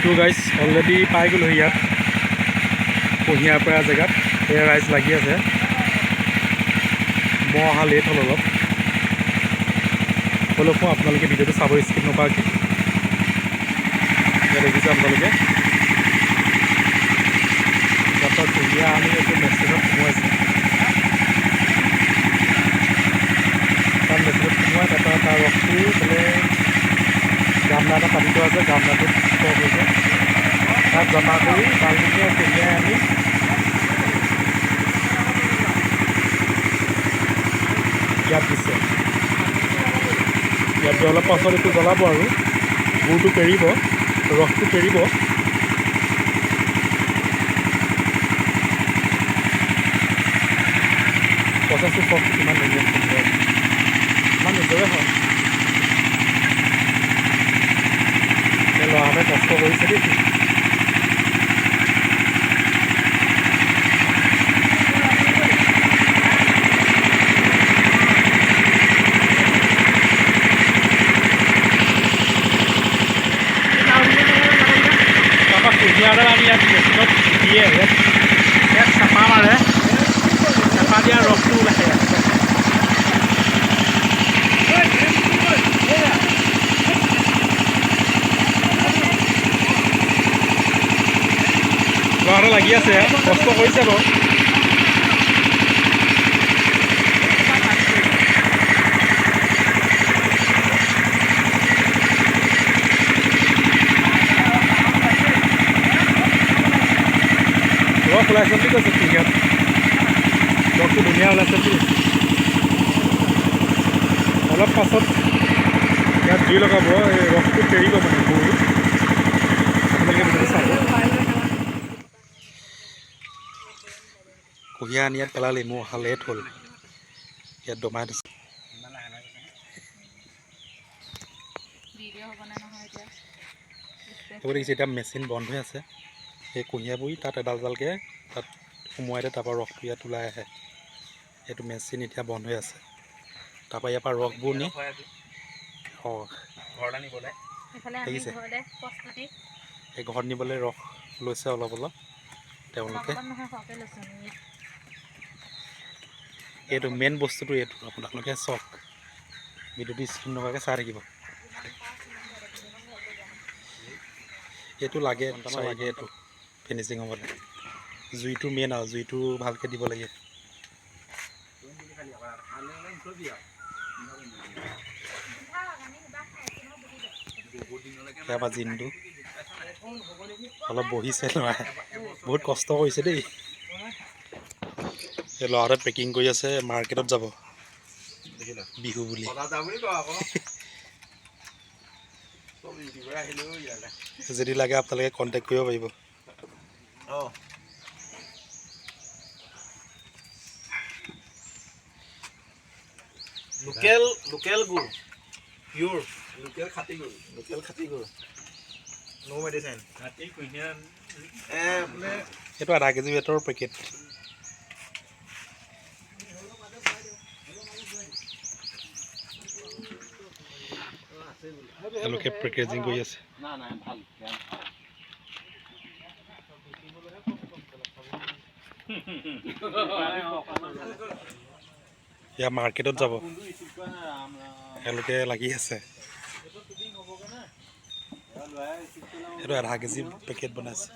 তো guys already পাই গ'লো ইয়াত কুঁহিয়াৰ পৰা জেগাত এয়া ৰাইজ লাগি আছে। মই অহা লেট হ'ল অলপ, হ'লেও কওঁ আপোনালোকে ভিডিঅ'টো চাব স্কিপ নকৰাকৈ। ইয়াত দেখিছে আপোনালোকে তাৰপৰা কুঁহিয়াৰ আনি এইটো মেচিনত সোমোৱাইছে। তাত মেচিনত সোমোৱাই তাৰপৰা তাৰ ৰসটো বোলে গামলা এটা পাতি থোৱা আছে, গামলাটোত ষ্টক হৈছে, তাত জমা কৰি বাল্টিঙে কুঁহিয়াই আনি ইয়াত দিছে। ইয়াত দি অলপ পাছত এইটো জ্বলাব আৰু গুৰটো পেৰিব, ৰসটো পেৰিব। প্ৰচেছটো চব কিমান ধুনীয়া সুন্দৰ, ইমান নিজৰে হয়। ল'ৰাহঁতে কষ্ট কৰিছে দেই। তাৰপৰা কুঁহিয়াৰডাল আনি ইয়াত মেচিনত দিয়ে, ইয়াত চেপা মাৰে, চেপা দিয়া ৰসটো ওলাই ইয়াত। ল'ৰাটো লাগি আছে, কষ্ট কৰিছে বাৰু। ৰস ওলাইছে বুলি কৈছে কুঁহিয়াৰত, ৰসটো ধুনীয়া ওলাইছে বুলি। অলপ পাছত ইয়াত জুই লগাব, এই ৰসটো পেৰিব মানে গুৰটো। আপোনালোকে ভিডিঅ'টো চাব। কুঁহিয়াৰ আনি ইয়াত পেলালি, মোৰ অহা লেট হ'ল, ইয়াত দমাই দিছে। এইবোৰ দেখিছে এতিয়া মেচিন বন্ধ হৈ আছে, সেই কুঁহিয়াৰবোৰ তাত এডাল এডালকৈ তাত সোমোৱাই দিয়ে, তাৰপৰা ৰসটো ইয়াত ওলাই আহে। সেইটো মেচিন এতিয়া বন্ধ হৈ আছে। তাৰপৰা ইয়াৰ পৰা ৰসবোৰ নি দেখিছে, সেই ঘৰত নিবলৈ ৰস লৈছে অলপ অলপ তেওঁলোকে। এইটো মেইন বস্তুটো, এইটো আপোনালোকে চাওক, ভিডিঅ'টো স্কিপ নকৰাকৈ চাই থাকিব। এইটো লাগে লাগে, এইটো ফিনিচিং হ'বলৈ জুইটো মেইন আৰু জুইটো ভালকৈ দিব লাগে। তাৰপৰা জিনটো অলপ বহিছে, ল'ৰাই বহুত কষ্ট কৰিছে দেই। এই ল'ৰাহঁতে পেকিং কৰি আছে, মাৰ্কেটত যাব বিহু বুলি। যদি লাগে আপোনালোকে কণ্টেক্ট কৰিব পাৰিব। লোকেল গুড়, পিয়'ৰ লোকেল খাটি গুড়, নো মেডিচিন। এইটো আধা কেজি ৱেটৰ পেকেট। তেওঁলোকে পেকেজিং কৰি আছে। ইয়াৰ মাৰ্কেটত যাব, তেওঁলোকে লাগি আছে। এইটো আধা কেজি পেকেট বনাইছে।